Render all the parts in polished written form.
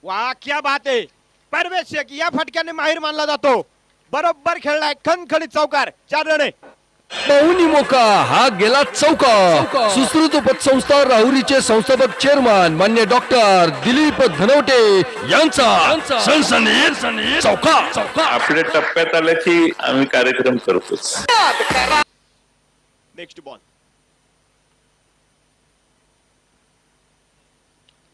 वाह क्या बात आहे. परवेश शेख या फटक्याने माहीर मानला जातो. बरोबर खेळलाय खणखणीत चौकार. 4 रन आहे. पाहुणी मोका हा गेला चौकार. सुश्रुत पतसंस्था राहुरीचे संस्थापक चेअरमन मान्य डॉक्टर दिलीप धनवटे यांचा सनसनीत चौकार. आपल्या टप्प्यात आलं की आम्ही कार्यक्रम करतोच. Next ball.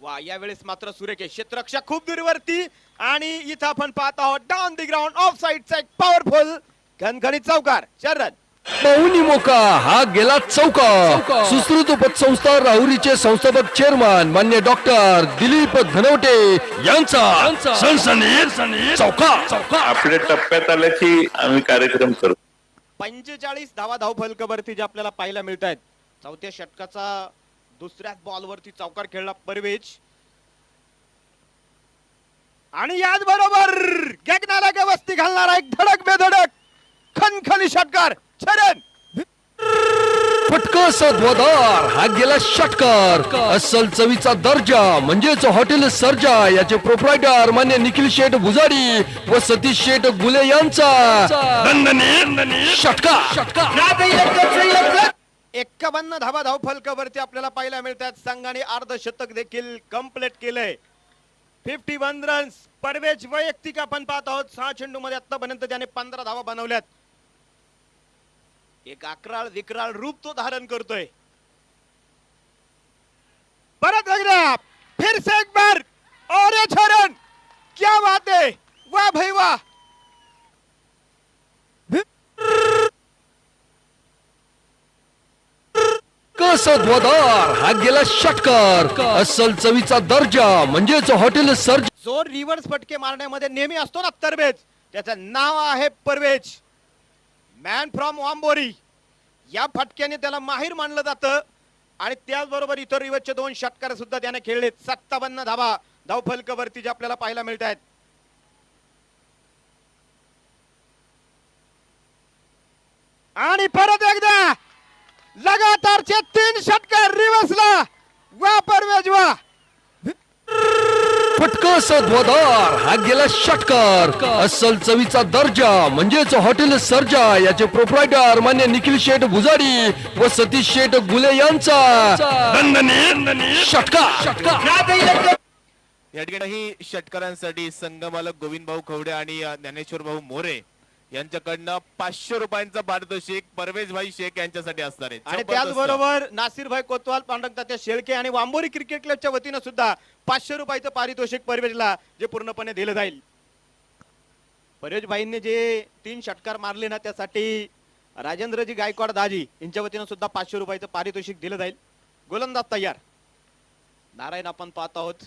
वा यावेळेस मात्र सुरेख क्षेत्ररक्षक खूप दूरवरती आणि इथं आपण पाहत आहोत डाऊन द ग्राउंड ऑफ साइडचा एक पॉवरफुल खणखणीत चौकार. 4 रन. पाहुणी मोका हा गेला चौकार. सुश्रुत पतसंस्था राहुरीचे संस्थापक चेअरमन मान्य डॉक्टर दिलीप धनवटे यांचा सनसनीत चौकार. आपल्या टप्प्यात आलं की आम्ही कार्यक्रम करतो. 45 धावा धावफलकावरती जे आपल्याला पाहायला मिळत आहेत. चौथ्या षटकाचा दुसऱ्याच बॉलवरती चौकार खेळला परवेज आणि याच बरोबर गगनाला गवस्ती घालणारा एक धडक बेधडक खणखणी षटकार. 6 रन. फटका सध्वदार हा गेला षटकार. अस्सल चवीचा दर्जा म्हणजेच हॉटेल सर्जा याचे प्रोप्रायटर मान्य निखिल शेठ भुजाडी व सतीश शेठ गुले यांचा षटकार. 51 धावा धावफलकावरती आपल्याला पाहायला मिळतात. संघाने अर्धशतक देखील कंप्लीट केलंय. 51 रन्स. परवेज वैयक्तिक आपण पाहत आहोत. 6 चेंडू मध्ये आतापर्यंत त्याने 15 धावा बनवल्यात. एक अकराळ विकराळ रूप तो धारण करतोय. परत एकदा फिर से एक बार और ये 6 रन. क्या बात है. वाह भाई वाह. सध्वदार हा गेला षटकार. अस्सल चवीचा दर्जा म्हणजेच हॉटेल सर्जा. जो रिव्हर्स फटके मारण्यामध्ये नेहमी असतो ना तरवेज, त्याचं नाव आहे परवेज. Man from Wambori. या फटक्याने त्याला माहीर मानलं जातं आणि त्याचबरोबर इतर रिव्हर्सचे 2 षटकार सुद्धा त्याने खेळले. 57 धावा धावफलकावरती जे आपल्याला पाहायला मिळत आहेत. आणि परत एकदा लगातारचे 3 षटकार रिव्हर्सला. वा परवेज वा. फटका सध्वदार हा गेला षटकार. अस्सल चवीचा दर्जा म्हणजेच हॉटेल सर्जा याचे प्रोप्रायटर मान्य निखिल शेठ भुजाडी व सतीश शेठ गुले यांचा षटकार. या ठिकाणी षटकारांसाठी संघमालक गोविंद भाऊ खवडे आणि ज्ञानेश्वर भाऊ मोरे यांच्याकडनं 500 रुपयांचा पारितोषिक परवेज भाई शेख यांच्यासाठी असणार आहे. आणि त्याचबरोबर नासिर भाई कोतवाल, पांडुरंग तात्या शेळके आणि वांबोरी क्रिकेट क्लबच्या वतीनं सुद्धा 500 रुपयाचं पारितोषिक परवेजला जे पूर्णपणे दिलं जाईल. परवेज भाईंनी जे 3 षटकार मारले ना त्यासाठी राजेंद्रजी गायकवाड दाजी यांच्या वतीनं सुद्धा 500 रुपयाचं पारितोषिक दिलं जाईल. गोलंदाज तयार. नारायण आपण पाहत आहोत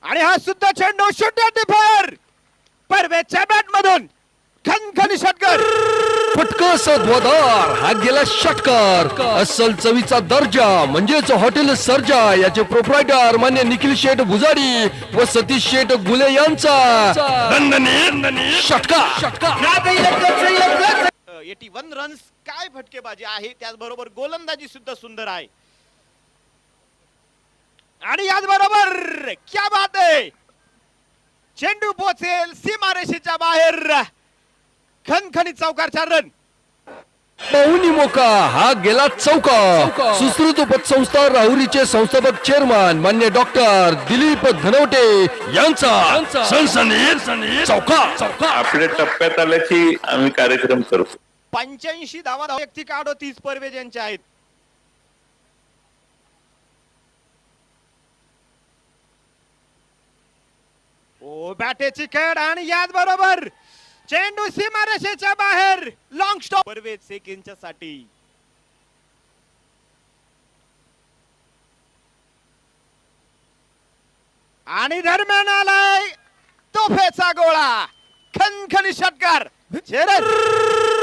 आणि हा सुद्धा चेंडू शूटर फायर. परवेजच्या बॅट मधून खणखणी षटकार. फटका सध्वदार हा गेला षटकार. अस्सल चवीचा दर्जा म्हणजेच हॉटेल सर्जा याचे प्रोप्रायटर मान्य निखिल शेठ भुजाडी व सतीश शेठ गुले यांचा षटकार. 81 रन्स. काय फटकेबाजी आहे. त्याचबरोबर गोलंदाजी सुद्धा सुंदर आहे. आणि याचबरोबर क्या बात आहे. चेंडू पोहोचेल सीमारेषेच्या बाहेर. खणखणीत चौकार. 4 रन. पाहुणी मोका हा गेला चौकार. सुश्रुत पतसंस्था राहुरीचे संस्थापक चेअरमन मान्य डॉक्टर दिलीप धनवटे यांचा सनसनीत चौकार. आपल्या टप्प्यात आलं की आम्ही कार्यक्रम करतो. 85 धावा वैयक्तिक 38 परवेज यांचे आहेत. ओ बॅटेची खेळ आणि याच बरोबर चेंडू सीमारेषेच्या बाहेर. लॉंग स्टॉप परवेज शेख यांच्यासाठी. आणि दरम्यान आलाय तोफेचा गोळा. खणखणी षटकार. 6 रन.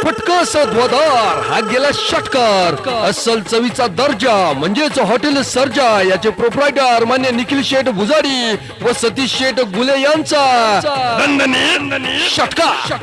फटका सध्वदार हा गेला षटकार. अस्सल चवीचा दर्जा म्हणजेच हॉटेल सर्जा याचे प्रोप्रायटर मान्य निखिल शेठ भुजाडी व सतीश शेठ गुले यांचा षटकार.